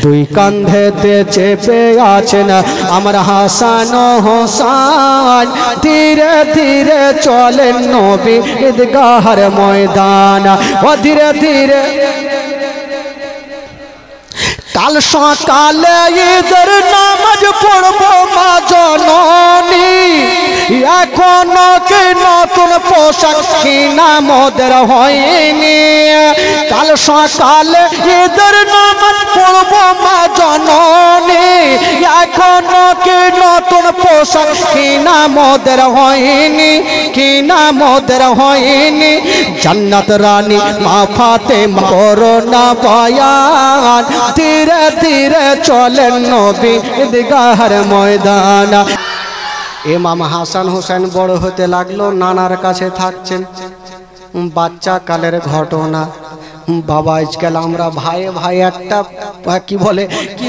দুই কাঁধেতে চেপে আছেন আমার হাসান ও হোসেন ধীরে ধীরে চলেন নবী ঈদগাহের ময়দান ও ধীরে ধীরে কাল সকালে ঈদের নামাজ পড়বো মা জননী এখনো কি নতুন পোশাক কিনা মোদের হয়নি কাল সকালে ঈদের নামাজ পড়বো মা জননী এখনো কি নতুন পোশাক কিনা মোদের হয়নি কিনা মোদের হয়নি জান্নাত রানী মা ফাতেমা করোনা বয়ান ধীরে ধীরে চলেন নবী ঈদগাহের ময়দান ইমাম হাসান হোসেন বড় হতে লাগলো নানার কাছে থাকছেন বাচ্চা কালের ঘটনা বাবা আজকাল আমরা ভাই ভাই একটা কি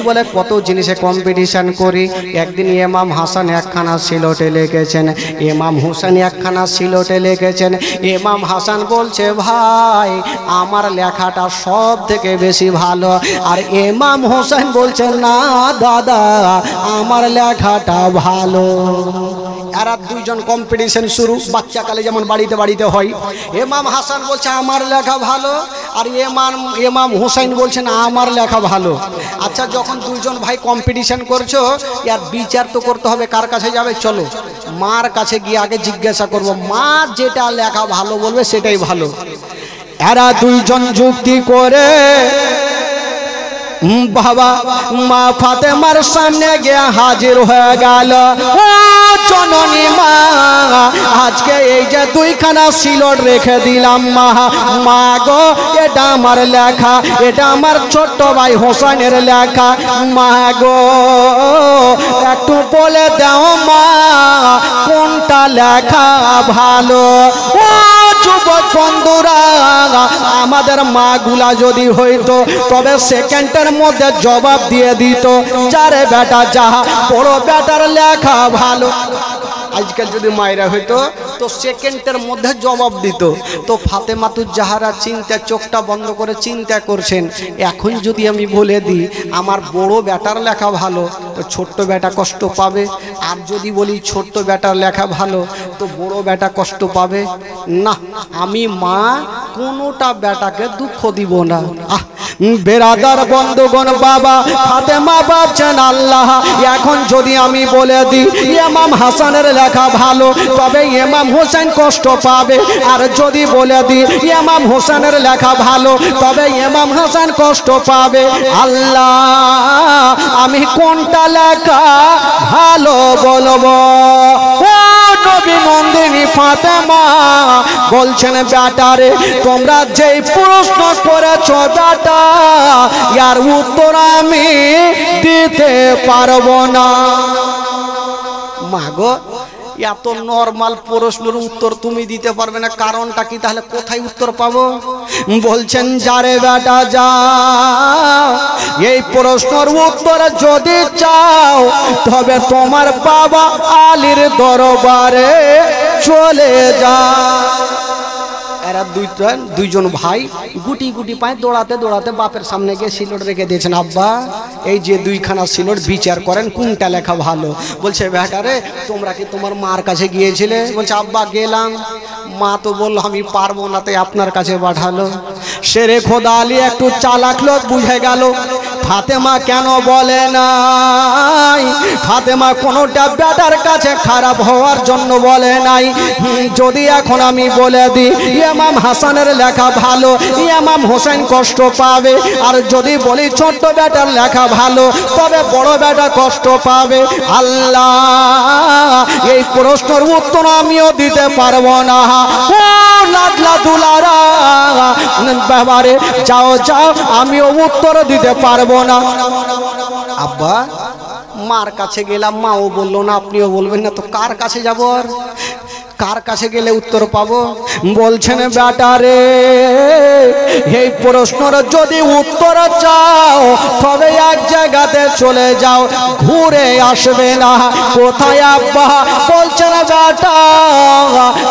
বলে কত জিনিসে কম্পিটিশন করি একদিন ইমাম হাসান একখানা সিলটে লিখেছেন ইমাম হোসেন একখানা সিলটে লিখেছেন ইমাম হাসান বলছে ভাই আমার লেখাটা সব থেকে বেশি ভালো আর ইমাম হোসেন বলছে না দাদা আমার লেখাটা ভালো এরা দুইজন কম্পিটিশন শুরু বাচ্চাকালে যেমন বাড়িতে বাড়িতে হয় ইমাম হাসান বলছে আমার লেখা ভালো আর ইমাম হোসেন বলছেন আমার লেখা ভালো আচ্ছা যখন দুইজন ভাই কম্পিটিশন করছো ইয়ার বিচার তো করতে হবে কার কাছে যাবে চলো মার কাছে গিয়ে আগে জিজ্ঞাসা করব মা যেটা লেখা ভালো বলবে সেটাই ভালো এরা দুইজন যুক্তি করে বাবা মা ফাতেমার সামনে গিয়ে হাজির হয়ে গেল ও জননী মা আজকে এই যে দুইখানা সিলট রেখে দিলাম মা গো এটা আমার লেখা এটা আমার ছোট্ট ভাই হোসেনের লেখা মা গো একটু বলে দাও মা কোনটা লেখা ভালো ও যুবক বন্ধুরা আমাদের মা গুলা যদি হইতো তবে সেকেন্ডের মধ্যে জবাব দিয়ে দিত যারে বেটা যাহা বড় বেটার লেখা ভালো আজকাল যদি মায়েরা হইতো তো সেকেন্ডের মধ্যে জবাব দিত তো ফাতেমাতুজ জাহরা চিন্তা চোখটা বন্ধ করে চিন্তা করছেন এখন যদি আমি বলে দিই আমার বড় বেটার লেখা ভালো তো ছোট্ট বেটা কষ্ট পাবে আর যদি বলি ছোট্ট বেটার লেখা ভালো তো বড় বেটা কষ্ট পাবে না আমি মা কোনোটা বেটাকে দুঃখ দিব না বেরাদার বন্ধুগণ বাবা ফাতেমা ভাবছেন আল্লাহ এখন যদি আমি বলে দিই ইমাম হাসানের লেখা ভালো তবে ইমাম হোসেন কষ্ট পাবে আর যদি বলে দিই ইমাম হোসেনের লেখা ভালো তবে ইমাম হাসান কষ্ট পাবে আল্লাহ আমি কোনটা লেখা ভালো বলবো ও নবী নন্দিনী ফাতেমা বলছেন বেটারে তোমরা যেই প্রশ্ন করেছো বেটা ইয়ার উত্তর আমি দিতে পারবো না মাগো এত নরমাল প্রশ্নের উত্তর তুমি দিতে পারবে না কারণটা কি তাহলে কোথায় উত্তর পাবো বলছেন যারে বেটা যাও এই প্রশ্নের উত্তর যদি চাও তবে তোমার বাবা আলীর দরবারে চলে যাও এরা দুইজন ভাই গুটি গুটি পায় দৌড়াতে দৌড়াতে বাপের সামনে গিয়ে সিলট রেখে দিয়েছেন আব্বা এই যে দুইখানা সিলট বিচার করেন কোনটা লেখা ভালো বলছে বেটারে তোমরা কি তোমার মার কাছে গিয়েছিলে বলছে আব্বা গেলাম মা তো বললো আমি পারবো না তাই আপনার কাছে পাঠালো শেরে খোদা আলী একটু চালাক লোক বুঝে গেল ফাতেমা কেন বলে নাই ফাতেমা কোনোটা বেটার কাছে খারাপ হওয়ার জন্য বলে নাই যদি এখন আমি বলে দিই ইমাম হাসানের লেখা ভালো ইমাম হোসেন কষ্ট পাবে আর যদি বলি ছোট্ট বেটার লেখা ভালো তবে বড় বেটা কষ্ট পাবে আল্লাহ এই প্রশ্নের উত্তর আমিও দিতে পারবো না ও লাডলা দুলারা বাবারে যাও যাও আমিও উত্তর দিতে পারবো না আব্বা মার কাছে গেলাম মাও বললো না আপনিও বলবেন না তো কার কাছে যাবো আর কার কাছে গেলে উত্তর পাবো বলছেন বেটারে এই প্রশ্নের যদি উত্তর চাও তবে এক জায়গাতে চলে যাও ঘুরে আসবে না কোথায় আব্বা বলছেন বেটা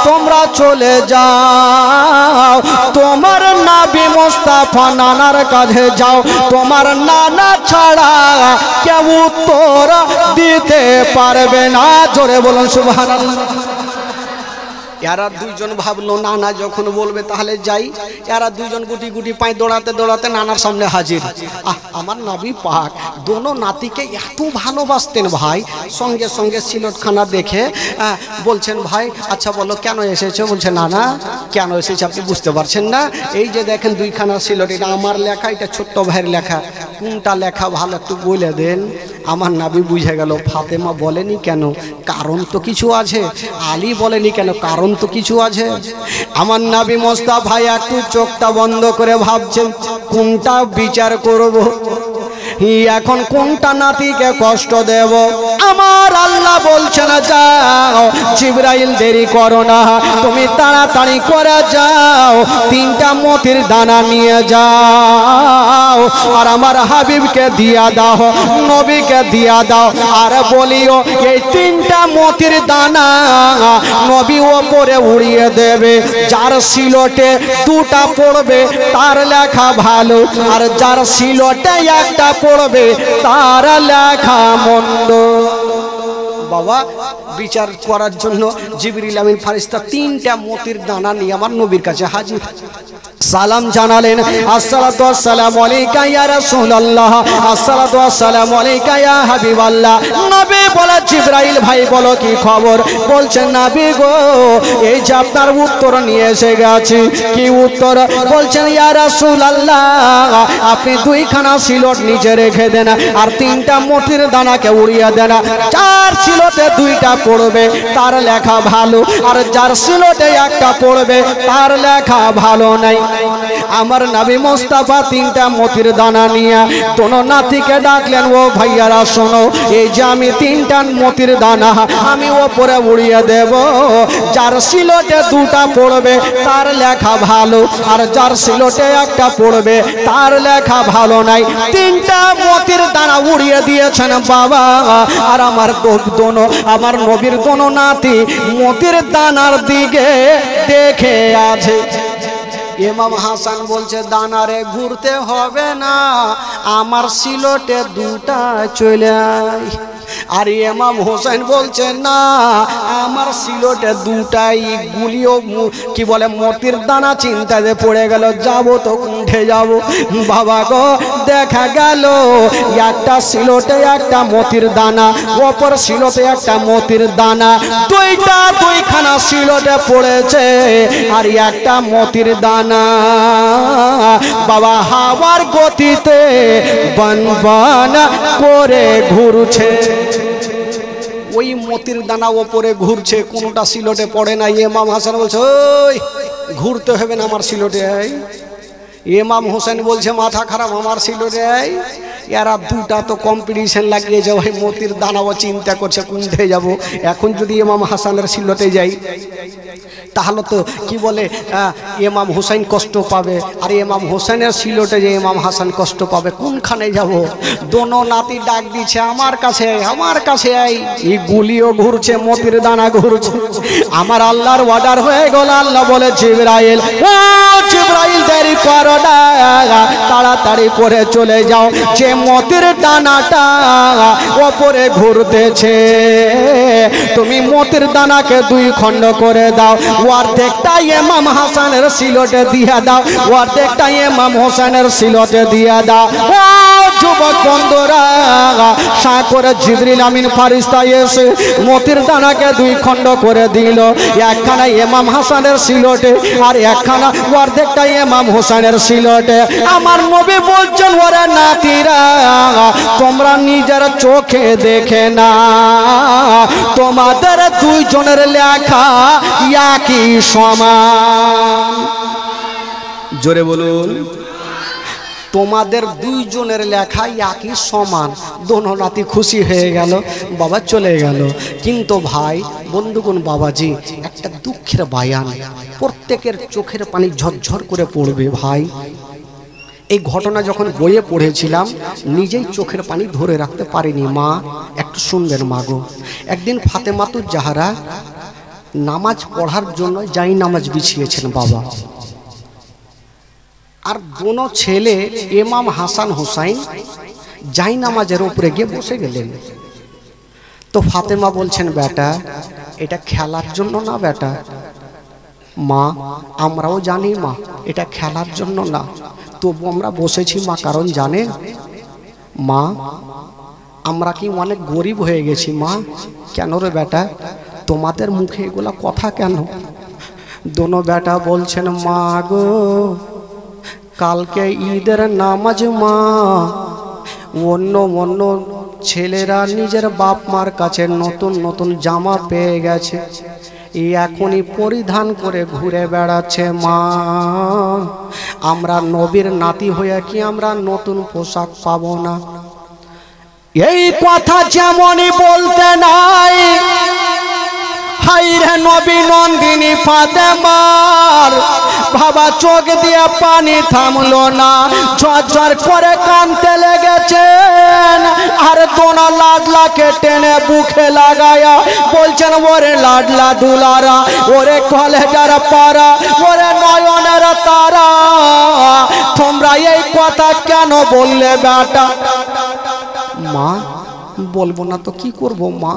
তোমরা চলে যাও তোমার নবী মুস্তাফা নানার কাছে যাও তোমার নানা ছাড়া দিতে পারবে না। জোরে বলুন সুবহানাল্লাহ। এরা দুইজন ভাবলো নানা যখন বলবে তাহলে যাই। এরা দুইজন গুটি গুটি পায়ে দৌড়াতে দৌড়াতে নানার সামনে হাজির। আমার নবী পাক দোনো নাতিকে এত ভালোবাসতেন ভাই। সঙ্গে সঙ্গে সিলটখানা দেখে বলছেন ভাই আচ্ছা বলো কেন এসেছো? বলছে নানা কেন এসেছে আপনি বুঝতে পারছেন না? এই যে দেখেন দুইখানা সিলট, এটা আমার লেখা, এটা ছোট্ট ভাইয়ের লেখা, কোনটা লেখা ভালো একটু বলে দেন। আমার নবী বুঝে গেল ফাতেমা বলেনি কেন, কারণ তো কিছু আছে। আলী বলেনি কেন, কারণ তো কিছু আছে। আমার নবী মোস্তাফা ভাই একটু চোখটা বন্ধ করে ভাবছেন কোনটা বিচার করব, এখন কোনটা নাতিকে কষ্ট দেব। আমার আল্লাহ বলছে না যাও জিবরাইল দেরি করো না, তুমি তাড়াতাড়ি করে যাও, 3টা মতির দানা নিয়ে যাও আর আমার হাবিবকে দিয়া দাও, নবীকে দিয়া দাও। আর বলিও এই 3টা মতির দানা নবী ওপরে উড়িয়ে দেবে। যার সিলটে 2টা পড়বে তার লেখা ভালো, আর যার সিলটে 1টা পড়বে তার লেখা মন্দ। বাবা বিচার করার জন্য জিবরিল আমিন ফারিস্তা 3টা মতির দানা নিয়ে আমার নবীর কাছে হাজির। সালাম জানালেন, আসসালাতু ওয়াসসালামু আলাইকা ইয়া রাসূলুল্লাহ, আসসালাতু ওয়াসসালামু আলাইকা ইয়া হাবিবাল্লাহ। নবী বলে জিবরাইল ভাই বলো কি খবর? বলছেন নবী গো এই যে আপনার উত্তর নিয়ে এসে গেছি। কি উত্তর? বলছেন ইয়া রাসূলুল্লাহ আপনি 2খানা সিলট নিচে রেখে দেন আর 3টা মতির দানাকে উড়িয়ে দেন। যার সিলটে 2টা পড়বে তার লেখা ভালো, আর যার সিলটে 1টা পড়বে তার লেখা ভালো নাই। আমার নবী মোস্তাফা 3টা মতির দানা নিয়ে দোনো নাতিকে ডাকলেন, ও ভাইয়ারা শোনো, এই যে আমি 3টা মতির দানা আমি ওপরে উড়িয়ে দেব। যার সিলটে 2টা পড়বে তার লেখা ভালো, আর যার সিলটে 1টা পড়বে তার লেখা ভালো নাই। 3টা মতির দানা উড়িয়ে দিয়েছেন বাবা। আর আমার নবীর দোনো নাতি মতির দানার দিকে দেখে আছে। ইমাম হাসান বলছে দানারে ঘুরতে হবে না, আমার সিলটে 2টা চলে আয়। আর ইমাম হোসেন বলছে না আমার সিলটে 2টাই গুলিও কি বলে মতির দানা চিন্তাতে পড়ে গেল, যাব তো উঠে যাব। বাবা গো দেখা গেল একটা সিলটে 1টা মতির দানা, অপর সিলটে 1টা মতির দানা, 2খানা সিলটে পড়েছে আর 1টা মতির দানা বাবা হাওয়ার গতিতে বনবন করে ঘুরছে। ওই মতির দানা ওপরে ঘুরছে, কোনটা সিলটে পড়ে না। ইমাম হাসান বলছে ওই ঘুরতে হবে না আমার সিলটে। ইমাম হোসেন বলছে মাথা খারাপ আমার সিলটে। এরা 2টা তো কম্পিটিশন লাগিয়েছে, ওই মতির দানাও চিন্তা করছে কোনটা যাব। এখন যদি ইমাম হাসানের সিলটে যাই তাহলে তো কি বলে ইমাম হুসাইন কষ্ট পাবে, আর ইমাম হোসেনের সিলটে যে ইমাম হাসান কষ্ট পাবে। কোনখানে যাব? দোনো নাতি ডাক দিচ্ছে আমার কাছে আমার কাছে আই। এই গুলিও ঘুরছে মতির দানা ঘুরছে। আমার আল্লাহর অর্ডার হয়ে গেল। আল্লাহ বলে জিবরাইল ও জিবরাইল দেরি করো না, তাড়াতাড়ি করে চলে যাও। যে মতির দানাটা ওপরে ঘুরতেছে তুমি মতির দানাকে 2 খণ্ড করে দাও, অর্ধেকটা ইমাম হাসানের সিলটে দিয়া দাও, অর্ধেকটা ইমাম হোসেনের সিলটে দিয়া দাও। ও যুবক বন্ধুরা সাকরে জিবরিল আমিন ফারিস্তা এসে মতির দানাকে 2 খণ্ড করে দিল, একখানা ইমাম হাসানের সিলটে আর একখানা অর্ধেকটা ইমাম হোসেনের সিলটে। আমার নবী বলছেন ওরে নাতিরা তোমরা নিজের চোখে দেখে না, তোমাদের 2 জনের লেখা একই সমান। জোরে বলুন, তোমাদের 2 জনের লেখা একই সমান। দোনো নাতি খুশি হয়ে গেল, বাবা চলে গেল। কিন্তু ভাই বন্ধুগণ বাবাজি একটা দুঃখের বায়ান, প্রত্যেকের চোখের পানি ঝরঝর করে পড়বে ভাই। এই ঘটনা যখন বইয়ে পড়েছিলাম নিজেই চোখের পানি ধরে রাখতে পারিনি। মা একটু শুনবেন মা গো। একদিন ফাতেমাতুজ জাহরা নামাজ পড়ার জন্য যাই নামাজ বিছিয়েছেন বাবা, আর দোনো ছেলে ইমাম হাসান হুসাইন যাই নামাজের উপরে গিয়ে বসে গেলেন। তো ফাতেমা বলছেন বেটা এটা খেলার জন্য না বেটা। মা আমরাও জানি মা এটা খেলার জন্য না, তবু আমরা বসেছি মা, কারণ জানেন মা আমরা কি অনেক গরিব হয়ে গেছি মা। কেন রে বেটা, তোমাদের মুখে এগুলা কথা কেন? দোনো বেটা বলছেন মা গো কালকে ঈদের নামাজ মা, অন্য অন্য ছেলেরা নিজের বাপ মার কাছে নতুন নতুন জামা পেয়ে গেছে, এখনই পরিধান করে ঘুরে বেড়াচ্ছে মা। আমরা নবীর নাতি হয়ে কি আমরা নতুন পোশাক পাবো না? এই কথা যেমনই বলতে নাই, হাইরে নবী নন্দিনী ফাতেমার বাবা চোখ দিয়ে পানি থামলো না, ঝরঝর করে কাঁদতে লেগেছেন। আর দোনা লাডলাকে টেনে বুকে লাগায়া বলছেন ওরে লাডলা দুলারা, ওরে কলেজার পারা, ওরে নয়নের তারা, তোমরা এই কথা কেন বললে বেটা? মা বলবো না তো কি করব মা,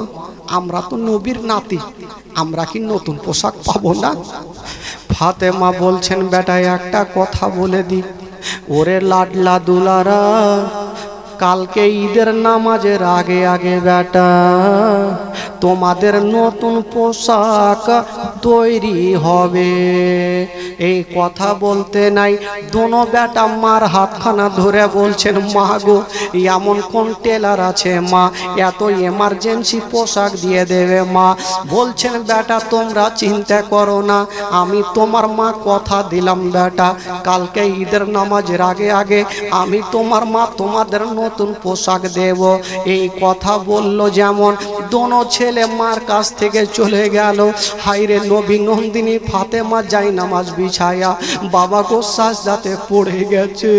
আমরা তো নবীর নাতি, আমরা কি নতুন পোশাক পাবো না? ফাতেমা বলছেন বেটা একটা কথা বলে দি, ওরে লাডলা দুলারা কালকে ঈদের নামাজের আগে আগে বেটা তোমাদের নতুন পোশাক তৈরি হবে। এই কথা বলতে নাই দোনো বেটা মার হাতখানা ধরে বলছেন মা গো এমন কোন টেলার আছে মা এত এমার্জেন্সি পোশাক দিয়ে দেবে মা? বলছেন বেটা তোমরা চিন্তা করো না, আমি তোমার মা কথা দিলাম বেটা কালকে ঈদের নামাজের আগে আগে আমি তোমার মা তোমাদের নতুন পোশাক দেব। এই কথা বলল যেমন দোনো ছেলে মার কাছ থেকে চলে গেল। হাইরে নবী নন্দিনী ফাতেমা যাই নামাজ বিছায়া বাবা গো সাজদাতে পড়ে গেছে,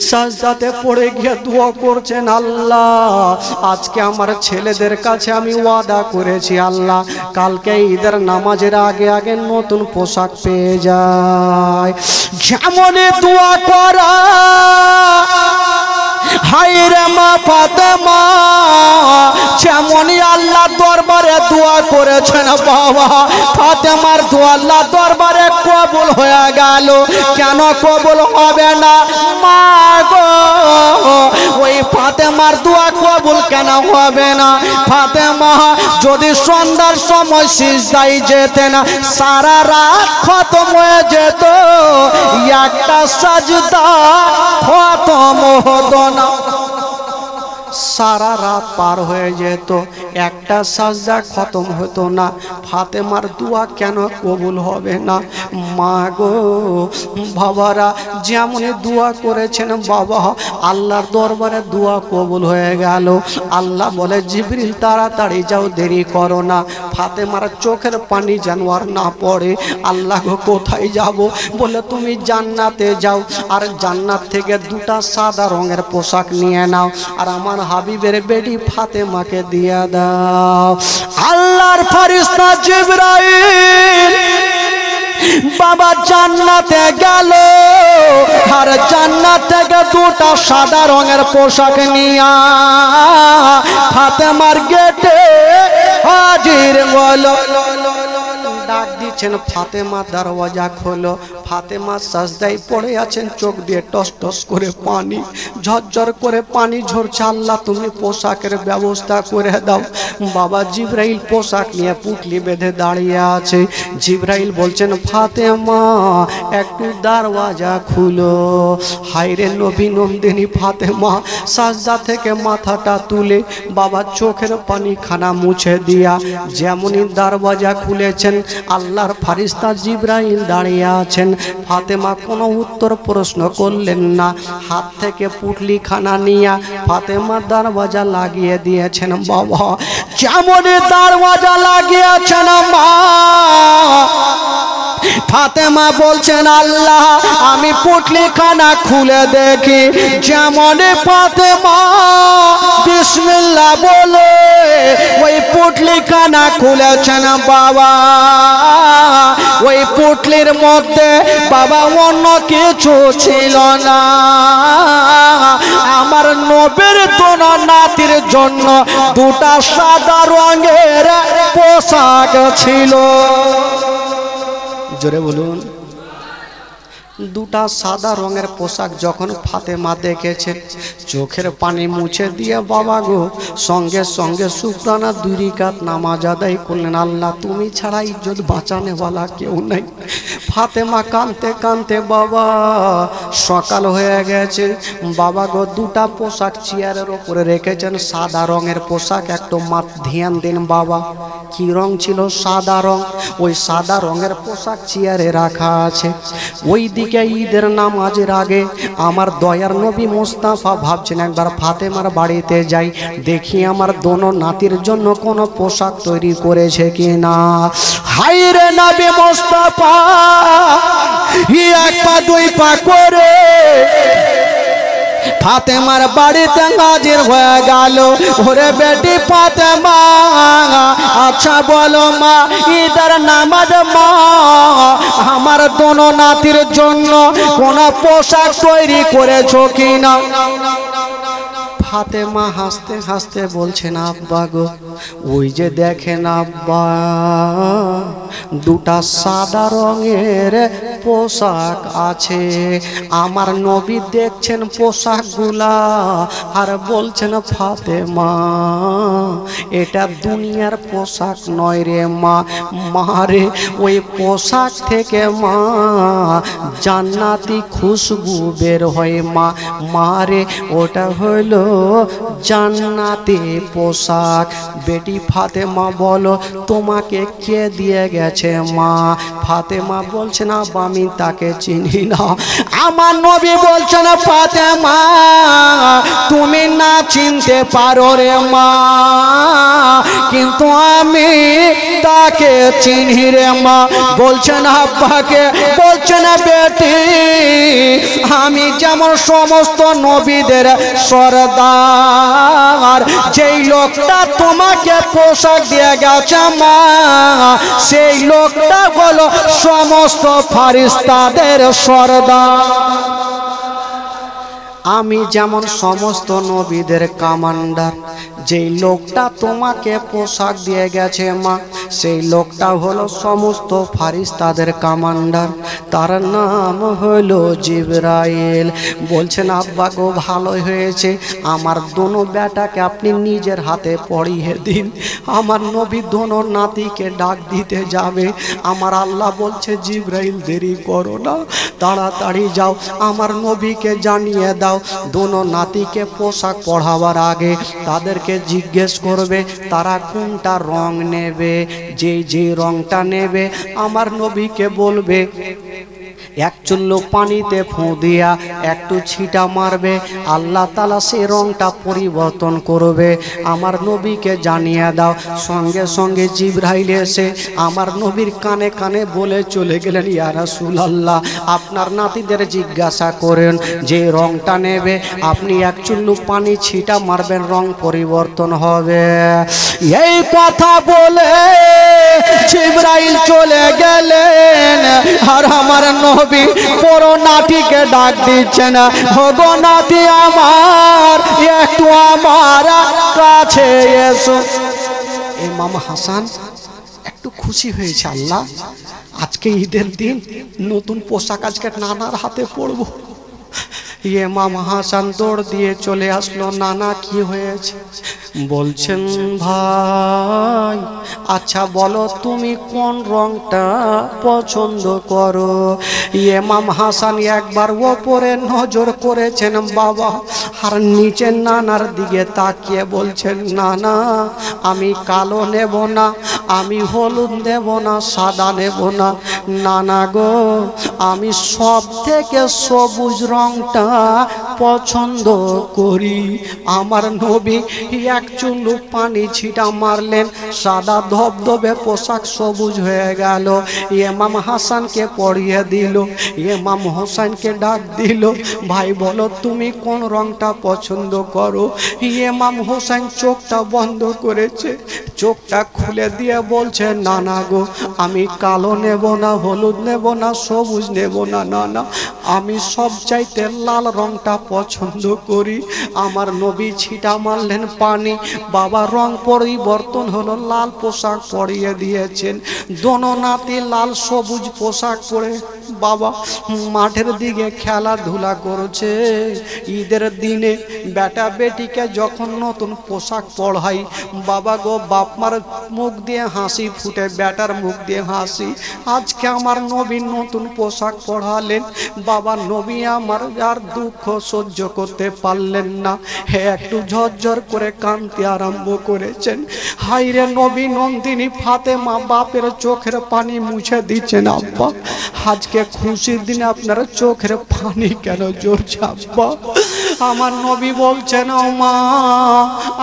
সাজদাতে পড়ে গিয়ে দোয়া করছেন আল্লাহ আজকে আমার ছেলেদের কাছে আমি ওয়াদা করেছি আল্লাহ কালকে ঈদের নামাজের আগে আগে নতুন পোশাক পেয়ে যায়। যেমন দোয়া করা হায়রে মা ফাতেমা যেমনই আল্লাহ দরবারে দোয়া করেছেন বাবা ফাতেমার দোয়া আল্লাহ দরবারে কবুল হয়ে গেল। কেন কবুল হবে না মা গো? ওই ফাতেমার দোয়া কবুল কেন হবে না? ফাতেমা যদি সন্ধ্যার সময় সিজদায় যেতেন সারা রাত খতম হয়ে যেত, একটা সাজদা খতম হতো না, সারা রাত পার হয়ে যেত একটা সাজদা খতম হতো না। ফাতেমার দোয়া কেন কবুল হবে না মা গো? বাবারা যেমনই দোয়া করেছেন বাবা আল্লাহর দরবারে দোয়া কবুল হয়ে গেল। আল্লাহ বলে জিবরিল তাড়াতাড়ি যাও দেরি করো না, ফাতেমার চোখের পানি যেন আর না পড়ে। আল্লাহ গো কোথায় যাব? বলে তুমি জান্নাতে যাও আর জান্নাত থেকে দুটা সাদা রঙের পোশাক নিয়ে নাও আর আমার হাবিবের বেটি ফাতেমাকে দিয়া দাও। আল্লাহর ফেরেশতা জিবরাইল বাবা জান্নাতে গেল আর জান্নাত থেকে দুটা সাদা রঙের পোশাক নিয়া ফাতেমার গেটে হাজির হলো। ডাক দিচ্ছেন ফাতেমা দরওয়াজা খোলো। ফাতেমা সাজদায় পড়ে আছেন, চোখ দিয়ে টস টস করে পানি ঝরঝর করে পানি ঝরছে। আল্লাহ তুমি পোশাকের ব্যবস্থা করে দাও। বাবা জিবরাইল পোশাক নিয়ে পুটলি বেঁধে দাঁড়িয়ে আছে। জিবরাইল বলছেন ফাতেমা একটু দরওয়াজা খুলো। হায়রে নবী নন্দিনী ফাতেমা সাজদা থেকে মাথাটা তুলে বাবা চোখের পানি খানা মুছে দিয়া যেমনই দরওয়াজা খুলেছেন আল্লাহর ফেরেশতা জিবরাইল দাঁড়িয়ে আছেন। ফাতেমা কোনো উত্তর প্রশ্ন করলেন না, হাত থেকে পুটলি খানা নিয়ে ফাতেমা দরওয়াজা লাগিয়ে দিয়েছেন। বাবা যেমনই দরওয়াজা লাগিয়েছেন মা ফাতেমা বলছেন আল্লাহ আমি পুটলি খানা খুলে দেখি যেমন ফাতেমা বিসমিল্লাহ বলে ওই পুটলিখানা খুলেছেন বাবা। ওই পুটলির মধ্যে বাবা অন্য কিছু ছিল না, আমার নবীর দোনো নাতির জন্য দুটা সাদা রঙের পোশাক ছিল। জোরে বলুন। দুটা সাদা রঙের পোশাক যখন ফাতেমা দেখেছেন, চোখের পানি মুছে দিয়ে বাবা গো সঙ্গে সঙ্গে শুকরানা 2 রাকাত নামাজ আদায় করলেন। আল্লাহ তুমি ছাড়া ইজ্জত বাঁচানেওয়ালা কেউ নেই। ফাতেমা কাঁদতে কাঁদতে বাবা সকাল হয়ে গেছে, বাবা গো দুটা পোশাক চেয়ারের ওপরে রেখেছেন, সাদা রঙের পোশাক। একটু মাত ধ্যান দিন বাবা, কি রং ছিল? সাদা রং। ওই সাদা রঙের পোশাক চেয়ারে রাখা আছে। ওই দিকে ঈদের নামাজের আগে আমার দয়ার নবী মুস্তাফা ভাবছেন একবার ফাতেমার বাড়িতে যাই, দেখি আমার দোনো নাতির জন্য কোনো পোশাক তৈরি করেছে কিনা। হাই রে নবী মুস্তাফা 1 পা 2 পা করে ফাতেমার বাড়িতে হাজির হয়ে গেল। ওরে বেটি ফাতেমা, আচ্ছা বলো মা, ঈদের নামাজ মা আমার দোনো নাতির জন্য কোন পোশাক তৈরি করেছো কিনা? ফাতেমা হাসতে হাসতে বলছেন আব্বা গো ওই যে দেখেন আব্বা দুটা সাদা রঙের পোশাক আছে। আমার নবী দেখছেন পোশাকগুলা আর বলছেন ফাতেমা এটা দুনিয়ার পোশাক নয় রে মা। মারে ওই পোশাক থেকে মা জান্নাতি খুশবু বের হয় মা। মারে ওটা হলো জান্নাতি পোশাক। বেটি ফাতেমা বলো তোমাকে কে দিয়ে গেছে মা? ফাতেমা বলছে না আমি তাকে চিনি না। আমার নবী বলছে না ফাতেমা তুমি না চিনতে পারো রে মা, কিন্তু আমি তাকে চিনি রে মা। বলছেন আব্বাকে, বলছেন বেটি আমি যেমন সমস্ত নবীদের সরদার, যেই লোকটা তোমাকে পোশাক দিয়ে গেছে মা সেই লোকটা হলো সমস্ত ফারিস্তাদের সরদার। আমি যেমন সমস্ত নবীদের কমান্ডার, যেই লোকটা তোমাকে পোশাক দিয়ে গেছে মা সেই লোকটা হলো সমস্ত ফারিস্তাদের কমান্ডার, তার নাম হলো জিবরাইল। বলছেন আব্বা গো ভালোই হয়েছে, আমার দোনো বেটাকে আপনি নিজের হাতে পড়িয়ে দিন। আমার নবী দোনো নাতিকে ডাক দিতে যাবে। আমার আল্লাহ বলছে জিবরাইল দেরি করো না, তাড়াতাড়ি যাও আমার নবীকে জানিয়ে দাও দোনো নাতিকে পোশাক পড়াবার আগে তাদেরকে জিজ্ঞেস করবে তারা কোনটা রং নেবে। যে রংটা নেবে আমার নবীকে বলবে এক চুল্লু পানিতে ফু দিয়া একটু ছিটা মারবে, আল্লাহ তাআলা সেই রংটা পরিবর্তন করবে। আমার নবীকে জানিয়ে দাও। সঙ্গে সঙ্গে জিবরাইল এসে আমার নবীর কানে কানে বলে চলে গেলেন ইয়া রাসূলুল্লাহ আপনার নাতিদের জিজ্ঞাসা করেন যে রংটা নেবে আপনি এক চুল্লু পানি ছিটা মারবেন, রং পরিবর্তন হবে। এই কথা বলে জিবরাইল চলে গেলেন আর আমার নবী বড় নাতিকে ডাক দিচ্ছেন, ওগো নাতি আমার একটু আমার কাছে এসো। ইমাম হাসান একটু খুশি হয়েছে, আল্লাহ আজকে ঈদের দিন নতুন পোশাক আজকে নানার হাতে পরবো। ইমাম হাসান দৌড় দিয়ে চলে আসলো, নানা কি হয়েছে? বলছেন ভাই আচ্ছা বলো তুমি কোন রংটা পছন্দ করো? ইমাম হাসান একবার ওপরে নজর করেছেন বাবা আর নিচে নানার দিকে তাকিয়ে বলছেন নানা আমি কালো নেব না, আমি হলুদ নেব না, সাদা নেব না, নানা গো আমি সব থেকে সবুজ রংটা পছন্দ করি। আমার নবী এক চুল্লু পানি ছিটা মারলেন, সাদা ধবধবে পোশাক সবুজ হয়ে গেল। ইমাম হাসানকে পরিয়ে দিল, ইমাম হোসেনকে ডাক দিল, ভাই বলো তুমি কোন রংটা রংটা পছন্দ করো। ইমাম হোসেন চোখটা বন্ধ করেছে, চোখটা খুলে দিয়ে বলছে না না গো, আমি কালো নেব না, হলুদ নেব না, সবুজ নেব না, না না, আমি সব চাইতে লাল রংটা পছন্দ করি। আমার নবী ছিটা মারলেন পানি, বাবা রং পরিবর্তন হলো, লাল পোশাক পরিয়ে দিয়েছেন। দোনো নাতি লাল সবুজ পোশাক পরে বাবা মাঠের দিকে খেলাধুলা করছে। ঈদের দিনে বেটা বেটিকে যখন নতুন পোশাক পরাই বাবা গো, বাপ মার মুখ দিয়ে হাসি ফুটে, বেটার মুখ দিয়ে হাসি। আজকে আমার নবী নতুন পোশাক পরালেন বাবা, নবী আমার আর দুঃখ সহ্য করতে পারলেন না, হে একটু ঝরঝর করে কাঁদতে আরম্ভ করেছেন। হাইরে নবী নন্দিনী ফাতেমা বাপের চোখের পানি মুছে দিচ্ছেন। আব্বা আজকে খুশির দিনে আপনার চোখের পানি কেন ঝরছে আব্বা? আমার নবী বলছেন ও মা,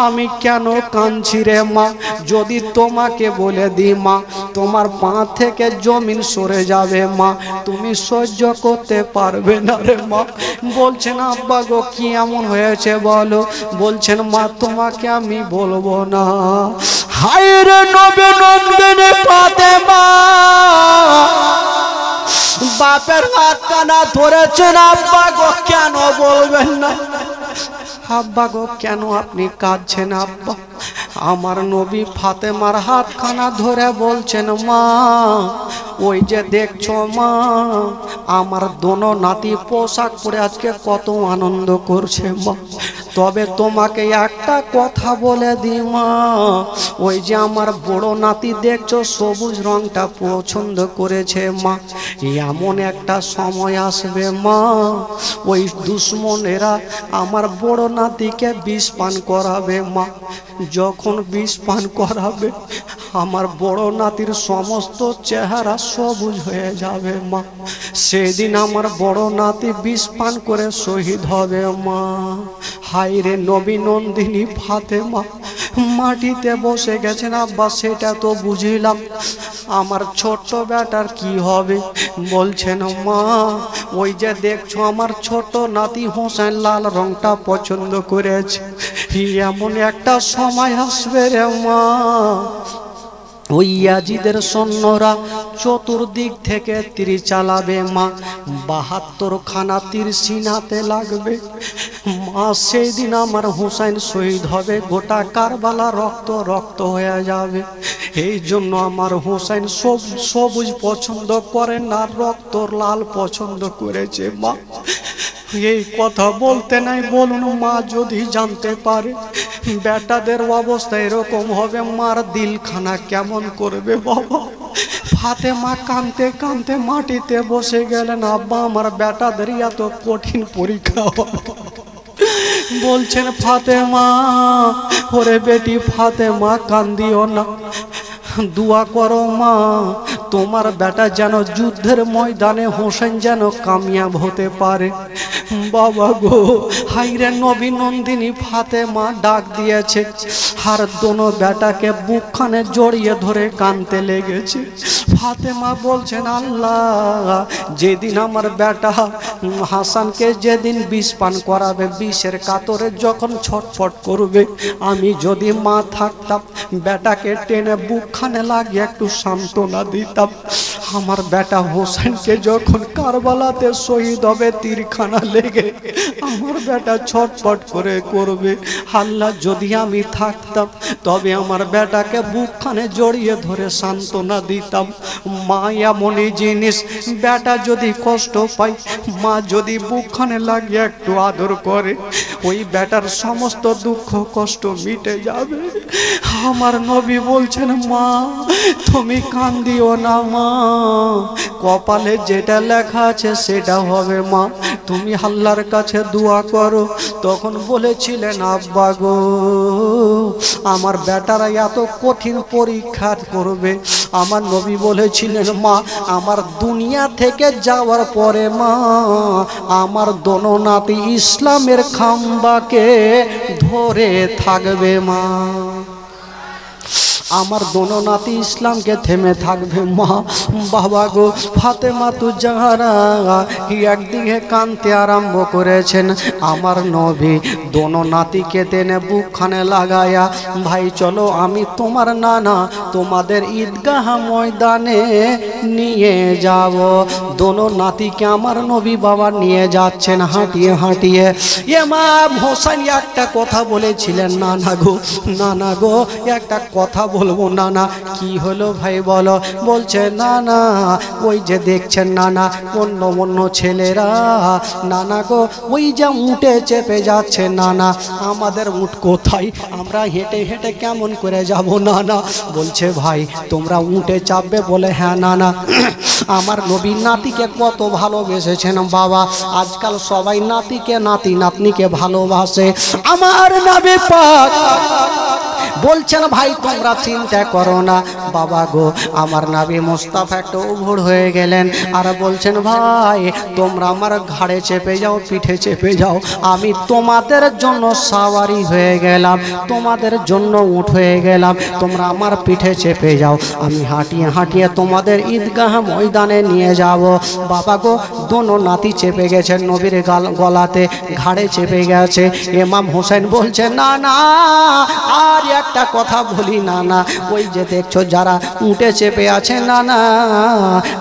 আমি কেন কাঁদছি রে মা? যদি তোমাকে বলে দিই মা, তোমার পা থেকে জমিন সরে যাবে মা, তুমি সহ্য করতে পারবে না রে মা। বলছেন আব্বা গো কি এমন হয়েছে বলো? বলছেন মা তোমাকে আমি বলবো না। হায়রে নবী নন্দিনী ফাতেমা বাপের হাত কানা ধরেছেন, আব্বা গো কেন বলবেন না? আব্বা গো কেন আপনি কাঁদছেন আব্বা? আমার নবী ফাতেমার হাতখানা ধরে বলছেন মা, ওই যে দেখছো মা, আমার দোনো নাতি পোশাক পরে আজকে কত আনন্দ করছে মা। তবে তোমাকে একটা কথা বলে দিই মা, ওই যে আমার বড় নাতি দেখছো সবুজ রংটা পছন্দ করেছে মা, এমন একটা সময় আসবে মা, ওই দুশ্মনেরা আমার বড় নাতিকে বিষ পান করাবে মা। যখন বিষ পান করাবে আমার বড় নাতির সমস্ত চেহারা সবুজ হয়ে যাবে মা। সেদিন আমার বড় নাতি বিষ পান করে শহীদ হবে মা। হায়রে নবী নন্দিনী ফাতেমা মাটিতে বসে গেছেন। আব্বা সেটা তো বুঝিলাম, আমার ছোট্ট বেটার কি হবে? বলছেন মা, ওই যে দেখছো আমার ছোট নাতি হোসেন লাল রংটা পছন্দ করেছে, এমন একটা সময় আসবে রে মা, ওই ইয়াজিদের সৈন্যরা চতুর্দিক থেকে তীর চালাবে মা, ৭২ খানা তীর সিনাতে লাগবে মা। সেই দিন আমার হোসেন শহীদ হবে, গোটা কারবালা রক্ত রক্ত হয়ে যাবে। এই জন্য আমার হোসেন সবুজ পছন্দ করেন না, রক্ত লাল পছন্দ করেছে মা। এই কথা বলতে নাই বলুন মা, যদি জানতে পারে বেটাদের অবস্থা এরকম হবে, মার দিলখানা কেমন করবে বাবা। ফাতেমা কাঁদতে কাঁদতে মাটিতে বসে গেলেন। আব্বা আমার বেটাদের এত কঠিন পরীক্ষা হবে। বলছেন ফাতেমা, ওরে বেটি ফাতেমা কান্দিও না, দোয়া করো মা, তোমার বেটা যেন যুদ্ধের ময়দানে হোসেন যেন কামিয়াব হতে পারে বাবা গো। হাইরে নবী নন্দিনী ফাতেমা ডাক দিয়েছে, আর দোনো বেটাকে বুকখানে জড়িয়ে ধরে কাঁদতে লেগেছে। ফাতেমা বলছেন আল্লাহ, যেদিন আমার বেটা হাসানকে যেদিন বিষ পান করাবে, বিষের কাতরে যখন ছটফট করবে, আমি যদি মা থাকতাম বেটাকে টেনে বুকখানে লাগিয়ে একটু সান্ত্বনা দিতাম। আমার বেটা হোসেনকে যখন কারবালাতে শহীদ হবে তীরখানা লেগে, আমার বেটা ছটফট করে করবে। আল্লাহ যদি আমি থাকতাম তবে আমার বেটাকে বুকখানে জড়িয়ে ধরে সান্ত্বনা দিতাম। মা এমনই জিনিস, বেটা যদি কষ্ট পায়, মা যদি বুকখানে লাগিয়ে একটু আদর করে, ওই বেটার সমস্ত দুঃখ কষ্ট মিটে যাবে। আমার নবী বলছেন মা তুমি কান্দিও না মা, কপালে যেটা লেখা আছে সেটা হবে মা, তুমি আল্লাহর কাছে দোয়া করো। তখন বলেছিলেন আব্বা গো, আমার বেটারা এত কঠিন পরীক্ষা করবে। আমার নবী বলেছিলেন মা, আমার দুনিয়া থেকে যাওয়ার পরে মা, আমার দোনো নাতি ইসলামের খাম্বাকে ধরে থাকবে মা। আমার দোনো নাতি ইসলামকে থেমে থাকবে। মা বাবা গো, ফাতেমা তু জাহরা একদিকে কাঁদতে আরম্ভ করেছেন। আমার নবী দোনো নাতিকে টেনে বুকখানে লাগায়া, ভাই চলো আমি তোমার নানা তোমাদের ঈদগাহ ময়দানে নিয়ে যাব। দোনো নাতিকে আমার নবী বাবা নিয়ে যাচ্ছেন হাঁটিয়ে হাঁটিয়ে। ইমাম হোসেন একটা কথা বলেছিলেন, নানা গো একটা কথা বলবো নানা। কি হলো ভাই বলো? বলছে নানা ওই যে দেখছেন নানা অন্য অন্য ছেলেরা নানা গো ওই যে উঠে চেপে যাচ্ছে নানা, আমাদের উঠ কোথায়? আমরা হেঁটে হেঁটে কেমন করে যাব নানা? বলছে ভাই তোমরা উঠে চাপবে? বলে হ্যাঁ নানা। আমার নবী নাতিকে কত ভালোবেসেছেন বাবা। আজকাল সবাই নাতিকে নাতি নাতনিকে ভালোবাসে। আমার নবী পাক বলছেন ভাই তোমরা চিন্তা করো না বাবা গো। আমার নবী মুস্তাফা একটু উভড় হয়ে গেলেন আর বলছেন ভাই তোমরা আমার ঘাড়ে চেপে যাও, পিঠে চেপে যাও, আমি তোমাদের জন্য সাওয়ারি হয়ে গেলাম, তোমাদের জন্য উঠ হয়ে গেলাম, তোমরা আমার পিঠে চেপে যাও, আমি হাঁটিয়ে হাঁটিয়ে তোমাদের ঈদগাহ ময়দানে নিয়ে যাব। বাবা গো দোনো নাতি চেপে গেছেন নবীর গলাতে, ঘাড়ে চেপে গেছে। ইমাম হোসেন বলছে না না আর একটা কথা বলি নানা, ওই যে দেখছো যারা উঠে চেপে আছে নানা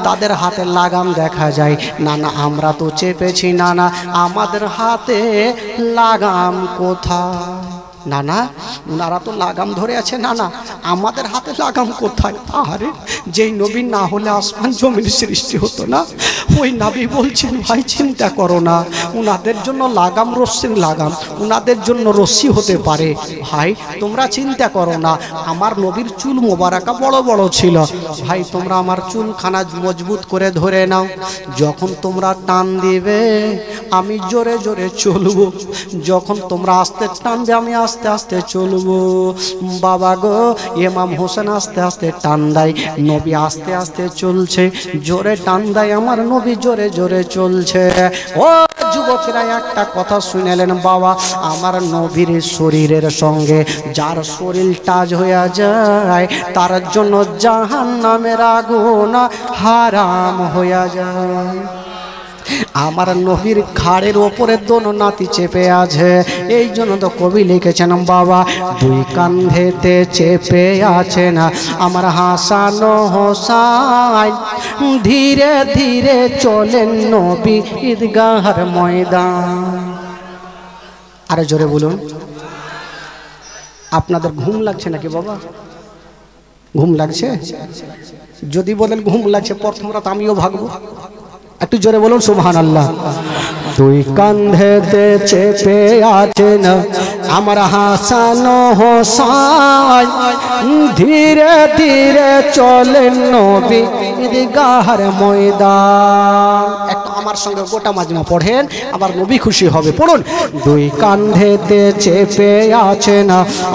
তাদের হাতে লাগাম দেখা যায়। নানা আমরা তো চেপেছি নানা, আমাদের হাতে লাগাম কোথায়? নানা ওনারা তো লাগাম ধরে আছে নানা, আমাদের হাতে লাগাম কোথায়? আরে যেই নবী না হলে আসমান জমিন সৃষ্টি হতো না, ওই নবী বলছেন ভাই চিন্তা করো না, ওনাদের জন্য লাগাম রশ্মির লাগাম, ওনাদের জন্য রশ্মি হতে পারে। ভাই তোমরা চিন্তা করো না, আমার নবীর চুল মোবারকা বড় বড় ছিল। ভাই তোমরা আমার চুলখানা মজবুত করে ধরে নাও, যখন তোমরা টান দিবে আমি জোরে জোরে চলবো, যখন তোমরা আস্তে টানবে আমি আস্তে আস্তে চলবো। বাবা গো ইমাম হোসেন আস্তে আস্তে টান দেয়, নবী আস্তে আস্তে চলছে, জোরে টান দেয় আমার নবী জোরে জোরে চলছে। ও যুবকরা একটা কথা শুনেলেন বাবা, আমার নবীর শরীরের সঙ্গে যার শরীর টাচ হয়ে যায় তার জন্য জাহান্নামের আগুন হারাম হয়ে যায়। আমার নবীর ঘাড়ের ওপরে দোনো নাতি চেপে আছে, এই জন্য তো কবি লিখেছেন বাবা দুই কাঁধেতে চেপে আছেন আমার হাসান হোসাইন, ধীরে ধীরে চলেন নবী ঈদগাহর ময়দান। আরে জোরে বলুন। আপনাদের ঘুম লাগছে নাকি বাবা? ঘুম লাগছে? যদি বলেন ঘুম লাগছে প্রথম রাত আমিও ভাগবো। একটু জোরে বলুন সুবহানাল্লাহ। দুই কাঁধেতে চেপে আছেন আমার হাসান হোসাইন, ধীরে ধীরে চলেন নবী ঈদগাহর ময়দান। একটু আমার সঙ্গে গোটা মাজমা পড়েন, আবার নবী খুশি হবে। পড়ুন। দুই কাঁধেতে চেপে আছেন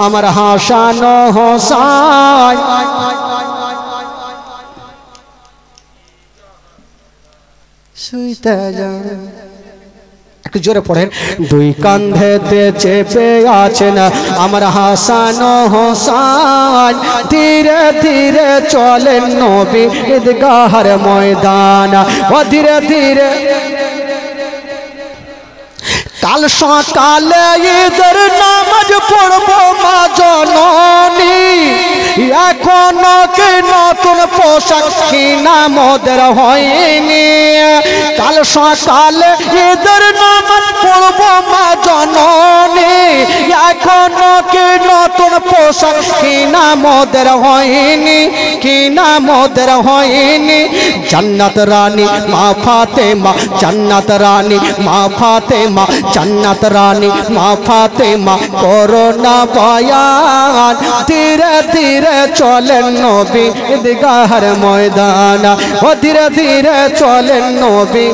আমার হাসান হোসাইন, একটু জোরে পড়েন। দুই কাঁধেতে চেপে আছেন আমার হাসান হোসাইন, ধীরে ধীরে চলেন নবী ঈদগাহর ময়দান। ও ধীরে ধীরে কাল সকালে ঈদের নামাজ পড়বো মা জননী, এখনো কি নতুন পোশাক কিনা মোদের হয়নি। কাল সকালে ঈদের নামাজ পড়বো মা জননী, এখনো কি নতুন পোশাক কিনা মোদের হয়নি, কিনা মোদের হয়নি। জান্নাত রানী মা ফাতেমা, জান্নাত রানী মা ফাতেমা, জান্নাত রানী মা ফাতেমা করোনা বয়ান, ধীরে ধীরে চলেন নবী ঈদগাহর ময়দান। ও ধীরে ধীরে চলেন নবী।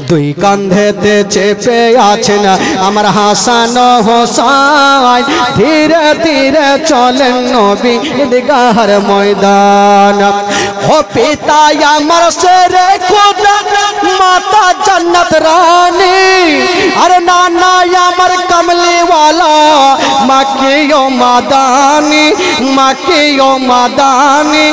দুই কাঁধেতে চেপে আছেন আমার হাসান হোসাইন, ধীরে ধীরে চলেন নবী ঈদগাহর ময়দান। ও পিতা আমার শেরে খোদা মাতা জান্নাত রানী, আর নানা আমার কমলিওয়ালা মা মাকে ও মাদানি, মাকে ও মাদানি,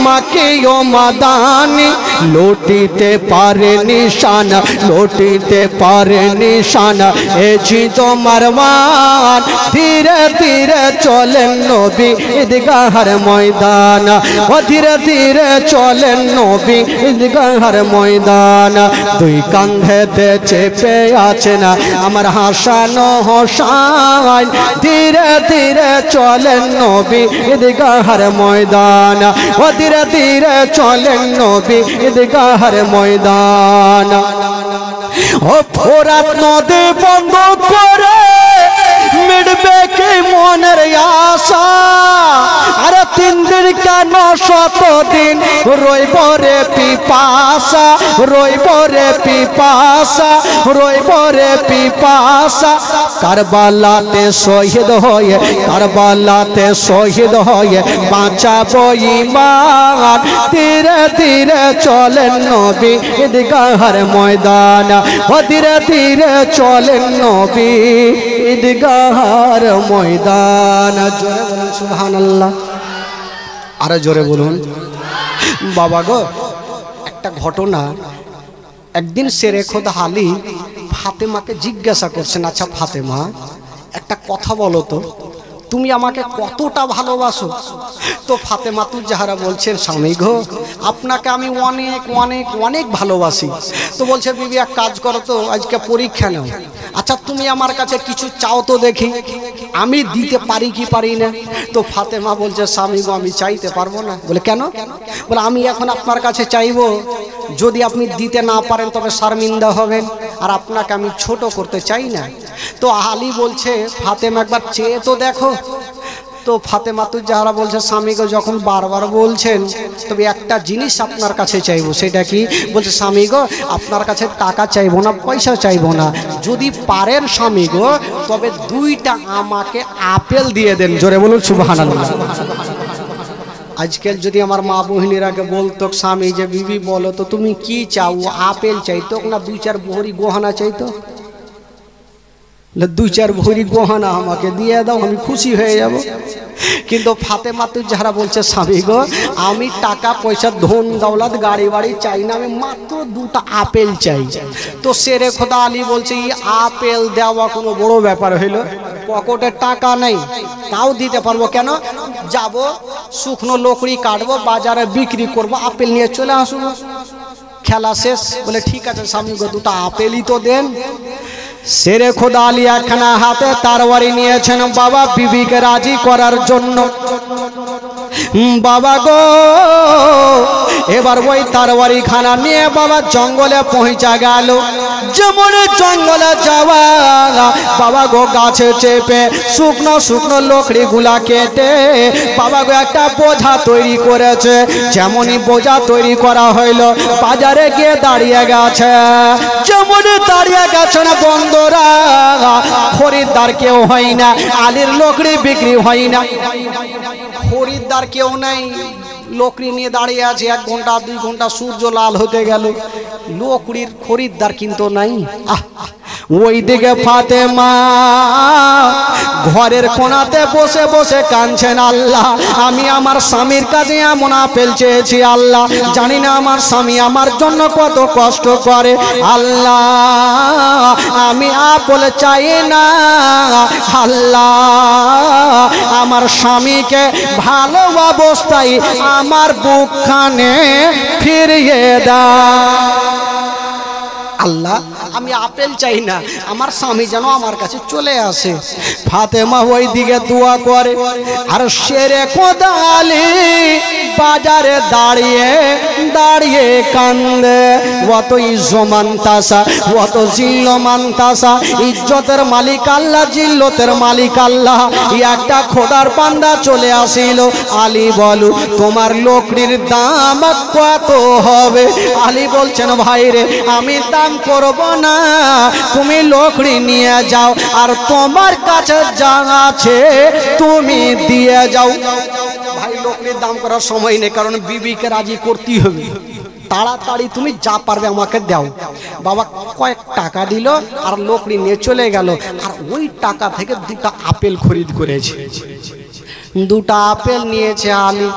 মাকে ও মাদানি, লুটিতে পারে নিশানা, লুটিতে পারে নিশানা, এজি তোমার মান। ধীরে ধীরে চলেন নবী ঈদগাহের ময়দান, ও ধীরে ধীরে চলেন নবী ঈদগাহের ময়দান। দুই কাঁধেতে চেপে আছেন আমার হাসান হোসাইন, ধীরে ধীরে চলেন নবী ঈদগাহের ময়দান, ও ধীরে ধীরে চলেন নবী ঈদগাহের ময়দান। ও ফোরাত নদী বন্ধ করে মিটবে কি মনের আশা, আরে 3 দিন কেন 100 দিন রইব রে পিপাসা, রইব রে পিপাসা, রইব রে পিপাসা। কারবালাতে শহীদ হয়ে, কারবালাতে শহীদ হয়ে বাঁচাবো ঈমান। ধীরে ধীরে চলেন নবী ঈদগাহের ময়দান, ও ধীরে ধীরে চলেন নবী ঈদগাহের ময়দান। জোরে বলুন সুবহানাল্লাহ, আরে জোরে বলুন। বাবা গো, একটা ঘটনা, একদিন শেরে খোদা আলী ফাতেমাকে জিজ্ঞাসা করছেন, আচ্ছা ফাতেমা একটা কথা বলো তো, তুমি আমাকে কতটা ভালোবাসো? তো ফাতেমা তুজ জাহরা বলছেন, স্বামী গো আপনাকে আমি অনেক অনেক অনেক ভালোবাসি। তো বলছে, বিবি এক কাজ করো তো, আজকে পরীক্ষা নাও, আচ্ছা তুমি আমার কাছে কিছু চাও তো দেখি আমি দিতে পারি কি পারি না। তো ফাতেমা বলছে, স্বামী গো আমি চাইতে পারবো না। বলে কেন? বলে আমি এখন আপনার কাছে চাইবো, যদি আপনি দিতে না পারেন তবে শর্মিন্দা হবেন, আর আপনাকে আমি ছোট করতে চাই না। তো আলী বলছে, ফাতেমা একবার চেয়ে তো দেখো। তো ফাতেমা তুজ জাহরা বলছে, স্বামীকে যখন বারবার বলছেন তবে একটা জিনিস আপনার কাছে চাইবো। সেটা কি? বলছে, স্বামী গো আপনার কাছে টাকা চাইবো না, পয়সা চাইবো না, যদি পারেন স্বামী গো তবে 2টা আমাকে আপেল দিয়ে দেন। জোরে বলুন সুবহানাল্লাহ। আজকাল যদি আমার মা বহিনীরাকে বলতো, স্বামী যে বিবি বলো তো তুমি কি চাও, আপেল চাইতো না 2-4 ভরি গহনা চাইতো? 2-4 ভরি গহনা আমাকে দিয়ে দাও, আমি খুশি হয়ে যাব। কিন্তু ফাতেমা তুজ জাহরা বলছে, স্বামী গো আমি টাকা পয়সা ধন দৌলত গাড়ি বাড়ি চাই না, আমি মাত্র 2টা আপেল চাই। তো শেরে খোদা আলী বলছে, এই আপেল দেওয়া কোনো বড় ব্যাপার হইল? পকেটে টাকা নেই তাও দিতে পারবো। কেন? যাব শুকনো লকড়ি কাটবো, বাজারে বিক্রি করবো, আপেল নিয়ে চলে আসবো, খেলা শেষ। বলে ঠিক আছে স্বামী গো 2টা আপেলই তো দেন। শেরে খোদা আলী একখানা হাতে তরবারি নিয়েছেন বাবা বিবিকে রাজি করার জন্য। বাবা গো এবার ওই তরবারি খানা নিয়ে বাবা জঙ্গলে পৌঁছা গেল। যেমন জঙ্গলে যাওয়া বাবা গো গাছে চেপে শুকনো শুকনো লকড়ি গুলা কেটে বাবা গো একটা বোঝা তৈরি করেছে। যেমনই বোঝা তৈরি করা হইল বাজারে গিয়ে দাঁড়িয়ে গেছে। যেমন দাঁড়িয়ে গেছে না বন্ধুরা, খরিদ্দার কেউ হয় না, আলীর লকড়ি বিক্রি হয় না, খরিদ্দার কেউ নাই, লকড়ি নিয়ে দাঁড়িয়ে আছে। 1 ঘন্টা 2 ঘন্টা সূর্য লাল হতে গেল, লকড়ির খরিদ্দার কিন্তু নাই। ওই দিকে ফাতেমা ঘরের কোণাতে বসে বসে কাঁদছেন, আল্লাহ আমি আমার স্বামীর কাছে এমন আপেল চেয়েছি, আল্লাহ জানি না আমার স্বামী আমার জন্য কত কষ্ট করে, আল্লাহ আমি আপেল চাই না, আল্লাহ আমার স্বামীকে ভালো অবস্থায় আমার বুকখানে ফিরিয়ে দাও। আল্লাহ আমি আপেল চাই না, আমার স্বামী যেন আমার কাছে চলে আসে। ফাতেমা ওই দিকে দোয়া করে, আর শেরে খোদা আলী বাজারে দাঁড়িয়ে দাঁড়িয়ে কান্দে। অত ইজ্জমান্তাসা, অত জিল্লমান্তাসা, ইজ্জতের মালিক আল্লাহ, জিল্লতের মালিক আল্লাহ। একটা খোদার বান্দা চলে আসিল, আলী বলো তোমার লকড়ির দাম কত হবে? আলী বলছেন, ভাই রে আমি দাম করব না, তুমি লকড়ি নিয়ে যাও আর তোমার কাছে যা আছে তুমি দিয়ে যাও। ভাই লকড়ির দাম করার সময় নেই, কারণ বিবিকে রাজি করতেই হবে। তাড়াতাড়ি তুমি যা পারবে আমাকে দাও। বাবা কয়েক টাকা দিল আর লোকটি নিয়ে চলে গেল। আর ওই টাকা থেকে 2টা আপেল খরিদ করেছে। 2টা আপেল নিয়েছে আলী।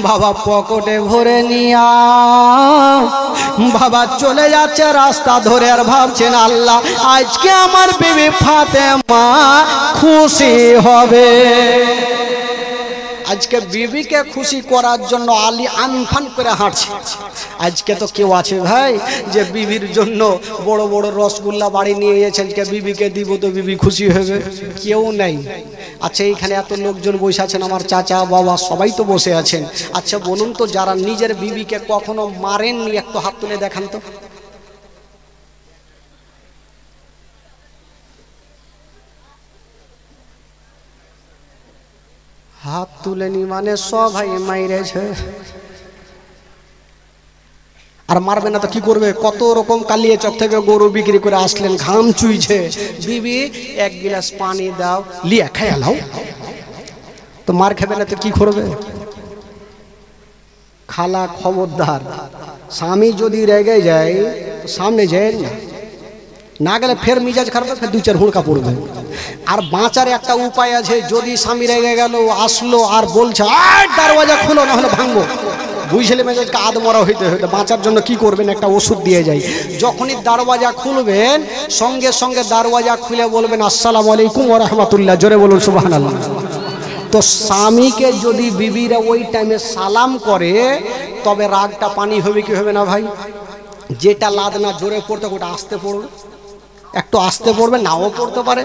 বাবা পকেটে ভরে নিয়া বাবা চলে যাচ্ছে রাস্তা ধরে। আর ভাবছেন আল্লাহ আজকে আমার বিবি ফাতেমা খুশি হবে। আজকে বিবিকে খুশি করার জন্য আলী আনফান করে হাঁটছে। আজকে তো কেউ আছে ভাই যে বিবির জন্য বড় বড় রসগোল্লা বাড়ি নিয়ে গেছে আজকে বিবিকে দিব তো বিবি খুশি হবে? কেউ নেই। আচ্ছা এইখানে এত লোকজন বসে আছেন, আমার চাচা বাবা সবাই তো বসে আছেন। আচ্ছা বলুন তো যারা নিজের বিবিকে কখনো মারেননি একটু হাত তুলে দেখান তো। হাত তুলেনি মানে সবাই মাইরেছে। আর মারবে না তো কি করবে? কত রকম কালিয়াচক থেকে গরু বিক্রি করে আসলেন, ঘাম চুইছে। বিবি 1 গ্লাস পানি দাও, লিয়া খাইয়া লাও। তো মার খাবে না তো কি করবে? খালা খবরদার, স্বামী যদি রেগে যায় সামনে যায় না গেলে ফের মিজাজ খারাপ, ফের 2-4 হুড়কা পড়বে। আর বাঁচার একটা উপায় আছে, যদি স্বামী রেগে গেল আসলো আর বলছে দরওয়াজা খুলো না হলে ভাঙবো, বুঝলে মেজাজকে আদমরা হইতে হইতে বাঁচার জন্য কি করবেন? একটা ওষুধ দিয়ে যায়। যখনই দরওয়াজা খুলবেন সঙ্গে সঙ্গে দরওয়াজা খুলে বলবেন আসসালামু আলাইকুম ওয়া রাহমাতুল্লাহ, জোরে বলুন সুবহানাল্লাহ। তো স্বামীকে যদি বিবিরা ওই টাইমে সালাম করে তবে রাগটা পানি হবে কি হবে না ভাই? যেটা লাদ না জোরে পড়তে ওটা আস্তে পড়বে, একটু আস্তে পড়বে, নাও পড়তে পারে।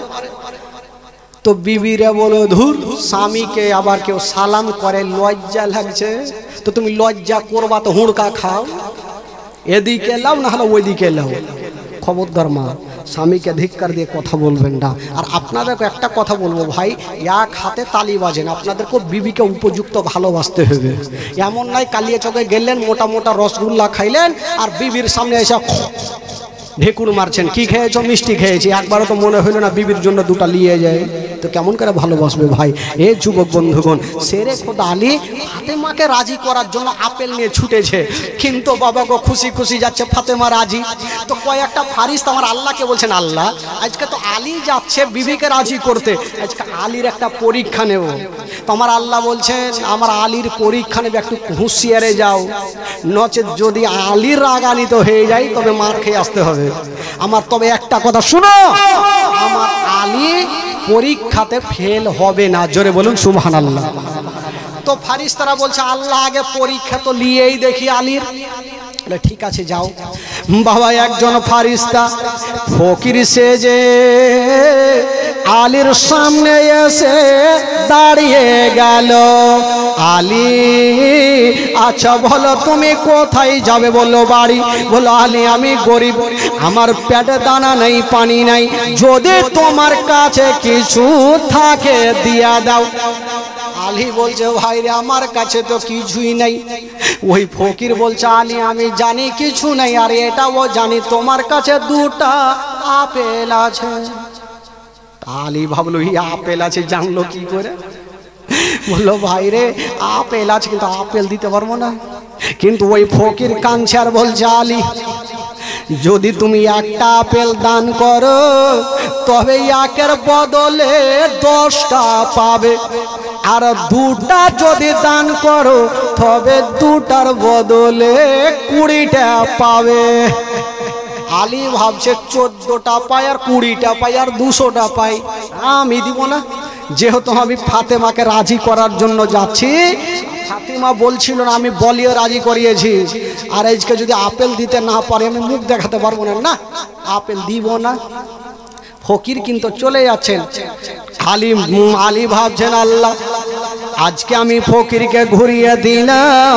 তো বিবিরা বলো ধুর, স্বামীকে আবার কেউ সালাম করে লজ্জা লাগছে। তো তুমি লজ্জা করবা তো হুড়কা খাও, এদিকে লাও না হলে ওইদিকে লাও। খবরদার মা, স্বামীকে ধিক্কার দিয়ে কথা বলবেন না। আর আপনাদেরকে একটা কথা বলবো ভাই, এক হাতে তালি বাজেন, আপনাদেরকে বিবিকে উপযুক্ত ভালোবাসতে হবে। এমন নয় কালিয়াচকে গেলেন মোটা মোটা রসগোল্লা খাইলেন আর বিবির সামনে এসে ঢেকুর মারছেন, কি খেয়েছো? মিষ্টি খেয়েছি। একবারও তো মনে হইল না বিবির জন্য 2টা নিয়ে যায়? তো কেমন করে ভালোবাসবে ভাই? এ যুবক বন্ধুগণ, শেরে খোদা আলী ফাতেমাকে রাজি করার জন্য আপেল নিয়ে ছুটেছে, কিন্তু বাবা গো খুশি খুশি যাচ্ছে, ফাতেমা রাজি। তো কয়েকটা ফারিস্তা আমার আল্লাহকে বলছেন আল্লাহ আজকে তো আলী যাচ্ছে বিবিকে রাজি করতে, আজকে আলীর একটা পরীক্ষা নেব। তো আমার আল্লাহ বলছেন আমার আলীর পরীক্ষা নেবে, একটু হুঁশিয়ারে যাও, নচেত যদি আলীর রাগান্বিত হয়ে যায় তবে মার খেয়ে আসতে হবে আমার। তবে একটা কথা শুনো, আমার আলী পরীক্ষাতে ফেল হবে না, জোরে বলুন সুবহানাল্লাহ। তো ফারিস্তারা বলছে আল্লাহ আগে পরীক্ষা তো নিয়েই দেখি আলীর। ঠিক আছে যাও। বাবা একজন ফারিস্তা ফকির সেজে আলীর সামনে এসে দাঁড়িয়ে গেল। আলী আচ্ছা বলো তুমি কোথায় যাবে? বললো বাড়ি। বলো আলী আমি গরিব, আমার পেটে দানা নেই পানি নাই, যদি তোমার কাছে কিছু থাকে দিয়া দাও। আলী বলছে ভাই রে আমার কাছে তো কিছুই নাই। ওই ফকির বলছে আলী আমি জানি কিছু নাই, আর এটাও জানি তোমার কাছে 2টা আপেল আছে। আলী ভাবলো এই আপেল আছে জানলো কি করে? বললো ভাই রে আপেল আছে কিন্তু আপেল দিতে পারবো না। কিন্তু ওই ফকির কাঁদছে আর বলছে আলী যদি তুমি একটা আপেল দান করো তবে একের বদলে 10টা পাবে, আর 2টা যদি দান করো তবে 2টার বদলে 20টা পাবে। আলী ভাবছে 14টা পাই আর 20টা পাই আর 200টা পাই, আমি দিব না। যেহেতু আমি ফাতেমাকে রাজি করার জন্য যাচ্ছি, ফাতেমা বলছিল না আমি বলিয়ে রাজি করিয়েছি, আর আজকে যদি আপেল দিতে না পারে আমি মুখ দেখাতে পারবো না, না আপেল দিব না। ফকির কিন্তু চলে যাচ্ছেন। আলী ভাবছেন আল্লাহ আজকে আমি ফকিরকে ঘুরিয়ে দিলাম,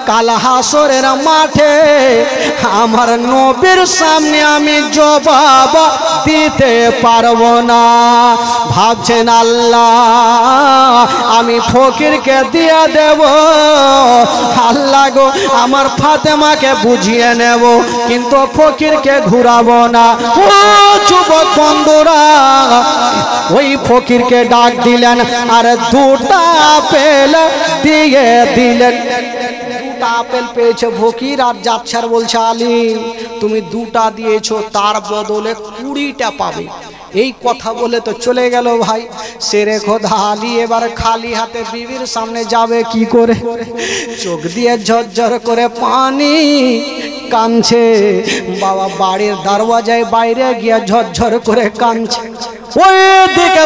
কাল হাসরের মাঠে আমার নবীর সামনে আমি জবাব দিতে পারবো না। ভাবছেন আল্লাহ আমি ফকিরকে দিয়ে দেব, আল্লাহ গো আমার ফাতেমাকে বুঝিয়ে নেব, কিন্তু ফকিরকে ঘুরাবো না। ও যুবক বন্ধুরা, ওই ফকিরকে ডাক দিলেন আর 2টা আপেল দিয়ে দিলেন। একটা আপেল পেয়েছে ফকির, আর যাচ্ছে আর বলছে আলী তুমি দুটা দিয়েছো, তার বদলে 20টা পাবে। এই কথা বলে তো চলে গেল ভাই। শেরে খোদা আলী এবার খালি হাতে বিবির সামনে যাবে কি করে? চোখ দিয়ে ঝরঝর করে পানি কাঁদছে। বাবা বাড়ির দরওয়াজায় বাইরে গিয়ে ঝরঝর করে কাঁদছে। ওই দিকে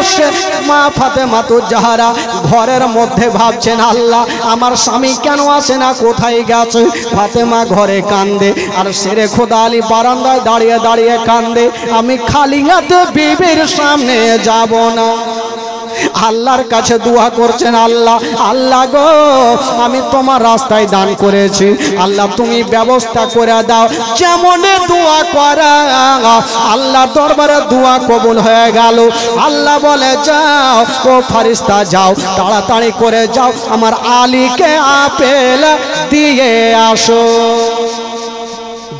মা ফাতেমা তো জাহরা ঘরের মধ্যে ভাবছেন আল্লাহ আমার স্বামী কেন আসে না, কোথায় গেছে? ফাতেমা ঘরে কান্দে, আর শেরে খোদা আলী বারান্দায় দাঁড়িয়ে দাঁড়িয়ে কান্দে, আমি খালি হাতে বিবির সামনে যাব না। আল্লাহর কাছে দোয়া করছেন, আল্লাহ আল্লাহ গো আমি তোমার রাস্তায় দান করেছি, আল্লাহ তুমি ব্যবস্থা করে দাও। যেমন দোয়া করা আল্লাহ দরবারে দোয়া কবুল হয়ে গেল। আল্লাহ বলে যাও ও ফারিস্তা যাও, তাড়াতাড়ি করে যাও, আমার আলীকে আপেল দিয়ে আসো।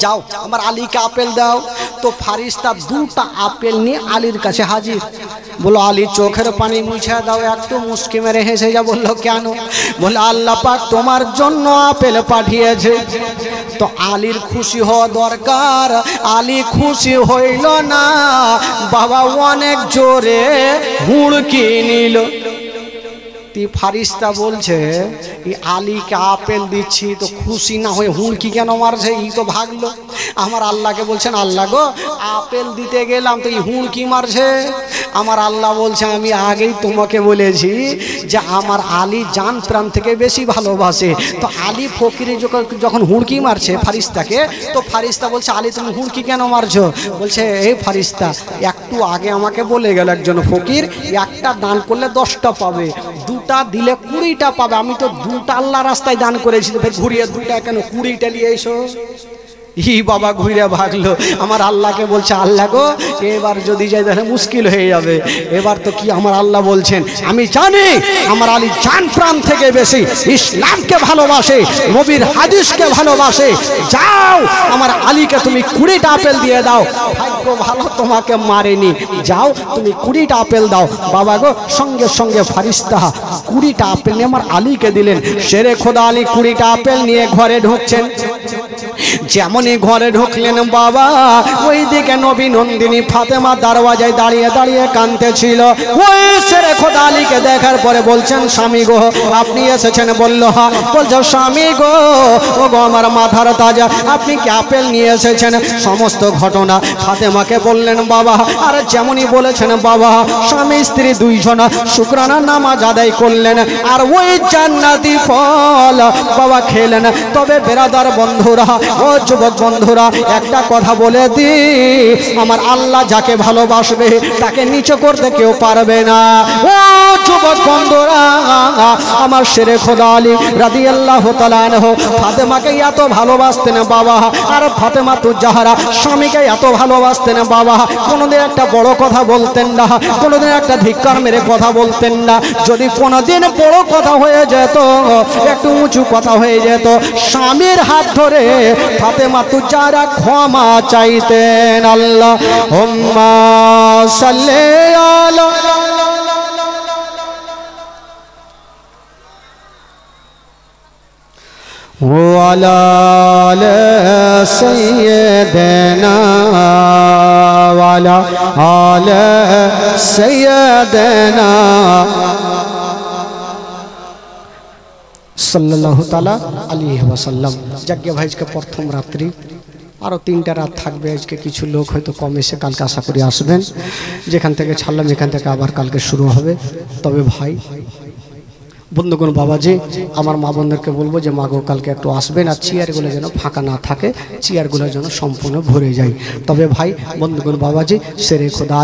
যাও আমার আলীকে আপেল দাও। তো ফারিস্তা 2টা আপেল নিয়ে আলীর কাছে হাজির। বলো আলী চোখের পানি মুছে দাও, একটু মুস্কি মেরে হেসে যা। বললো কেন? বলে আল্লাহ পাক তোমার জন্য আপেল পাঠিয়েছে। তো আলীর খুশি হওয়া দরকার, আলী খুশি হইল না, বাবা অনেক জোরে হুড়কি নিল। ফারিস্তা বলছে আলীকে আপেল দিচ্ছি তো খুশি না হয়ে হুড়কি কেন মারছে? এই তো ভাগলো। আমার আল্লাহকে বলছেন আল্লাহ গো আপেল দিতে গেলাম তো এই হুড়কি মারছে। আমার আল্লাহ বলছে আমি আগেই তোমাকে বলেছি যে আমার আলী জান প্রাণ থেকে বেশি ভালোবাসে। তো আলী ফকির যখন হুড়কি মারছে ফারিস্তাকে, তো ফারিস্তা বলছে আলী তুমি হুড়কি কেন মারছো? বলছে এই ফারিস্তা একটু আগে আমাকে বলে গেল একজন ফকির একটা দান করলে 10টা পাবে, 2টা দিলে 20টা পাবে। আমি তো 2টা আল্লাহ রাস্তায় দান করেছি, ঘুরিয়ে 2টা কেন 20টা নিয়ে এসো। ই বাবা ঘুরে ভাগলো। আমার আল্লাহকে বলছে আল্লাহ গো এবার যদি যাই তাহলে মুশকিল হয়ে যাবে। এবার তো কি আমার আল্লাহ বলছেন আমি জানি আমার আলী জান প্রাণ থেকে বেশি ইসলামকে ভালোবাসে, নবীর হাদিসকে ভালোবাসে। যাও আমার আলীকে তুমি 20টা আপেল দিয়ে দাও। ভাগ্য ভালো তোমাকে মারেনি, যাও তুমি 20টা আপেল দাও। বাবা গো সঙ্গে সঙ্গে ফারিস্তা 20টা আপেল নিয়ে আমার আলীকে দিলেন। শেরে খোদা আলী 20টা আপেল নিয়ে ঘরে ঢুকছেন। যেমনই ঘরে ঢুকলেন বাবা ওই দিকে নবী নন্দিনী ফাতেমা দরওয়াজায় দাঁড়িয়ে দাঁড়িয়ে কাঁদতেছিল। ওই শেরে খোদা আলীকে দেখার পরে বলছেন স্বামী গো আপনি এসেছেন? বলল হ্যাঁ। বলছো স্বামী গো ও গো আমার মাথার তাজা আপনি কি আপেল নিয়ে এসেছেন? সমস্ত ঘটনা ফাতেমাকে বললেন বাবা। আর যেমনই বলেছেন বাবা স্বামী স্ত্রী 2 জন শুকরানা নামাজ আদায় করলেন আর ওই জান্নাতি ফল বাবা খেলেন। তবে বেরাদার বন্ধুরা ও যুবক বন্ধুরা একটা কথা বলে দি, আমার আল্লাহ যাকে ভালোবাসবে তাকে নিচু করতে কেউ পারবে না। ও যুবক বন্ধুরা আমার শেরে খোদা আলী রাদিয়াল্লাহু তাআলা আনহু ফাতেমাকে এত ভালোবাসতেন বাবা, আর ফাতেমা তু জাহরা স্বামীকে এত ভালোবাসতেন বাবা। কোনোদিন একটা বড় কথা বলতেন না, কোনোদিন একটা ধিক্কার মেরে কথা বলতেন না। যদি কোনোদিন বড় কথা হয়ে যেত, একটু উঁচু কথা হয়ে যেত, স্বামীর হাত ধরে ফাতেমা তু জাহরা ক্ষমা চাইতেন। আল্লাহুম্মা সাল্লি আলা ওয়ালা আলি সাইয়্যিদিনা ওয়ালা আলি সাইয়্যিদিনা সাল্লাল্লাহু তাআলা আলাইহি ওয়াসাল্লাম। যাজ্ঞা ভাই আজকে প্রথম রাত্রি, আরও 3টা রাত থাকবে। আজকে কিছু লোক হয়তো কম এসে কালকে আশা করি আসবেন। যেখান থেকে ছাড়লাম এখান থেকে আবার কালকে শুরু হবে। তবে ভাই বন্ধুগণ বাবাজি আমার মা বোনদেরকে বলবো যে মা গো কালকে একটু আসবেন, আর চেয়ারগুলো যেন ফাঁকা না থাকে, চেয়ারগুলো যেন সম্পূর্ণ ভরে যায়। তবে ভাই বন্ধুগণ বাবাজি শেরে খোদা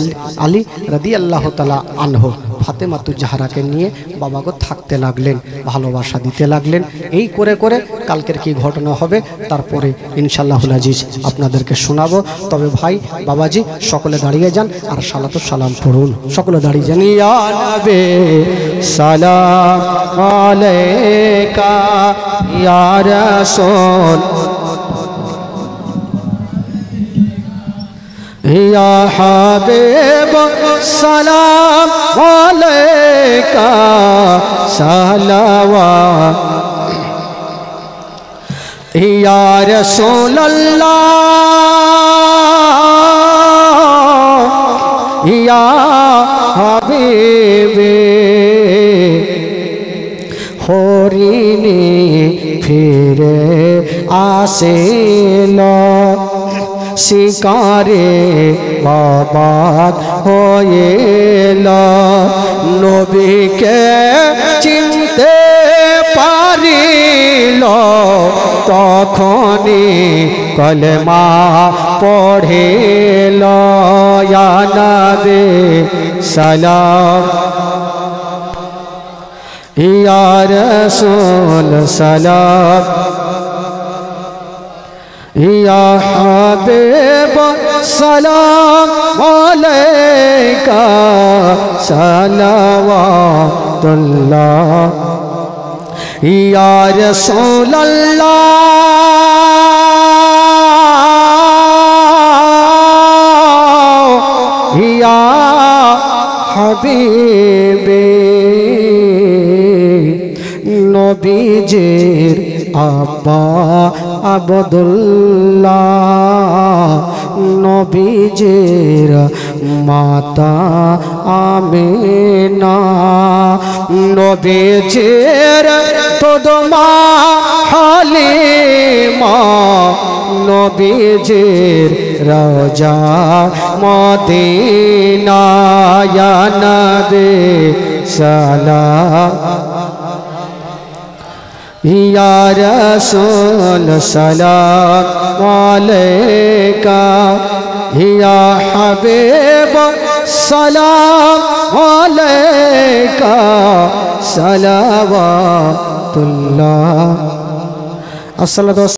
আলী রাদিয়াল্লাহু তাআলা আনহু ফাতেমা তু জাহরাকে নিয়ে বাবা গো থাকতে লাগলেন, ভালোবাসা দিতে লাগলেন। এই করে করে কালকের কি ঘটনা হবে তারপরে ইনশাআল্লাহুল আজিজ আপনাদেরকে শোনাবো। তবে ভাই বাবাজি সকলে দাঁড়িয়ে যান আর সালাতু সালাম পড়ুন। সকলে দাঁড়িয়ে যান। ইয়া নবী সালাম আলাইকা ইয়া রাসূল ইয়া হাবিব সালাম আলাইকা সালাওয়াত या रसूल अल्लाह या हबीबे हरिणी फिरे आसेला शिकारे बाबात होएला नबी के चिनते पारिल तखनी कलमा पढ़ेल या नबी सलाम या रसूल सलाम या हबीब सलाम अलैका सलावतुल्लाह या रसूल अल्लाह या हबीबे नबीजीर आब्बा अब्दुल्लाह नबीजीर माता आमिना नबीजीर तोदमा हालिमा नबीजीर रौजा मदीना या नबी सलाम या रसूल सलाम अलैका या हबीब सलाम अलैका सलावतुल्लाह। अस्सलातु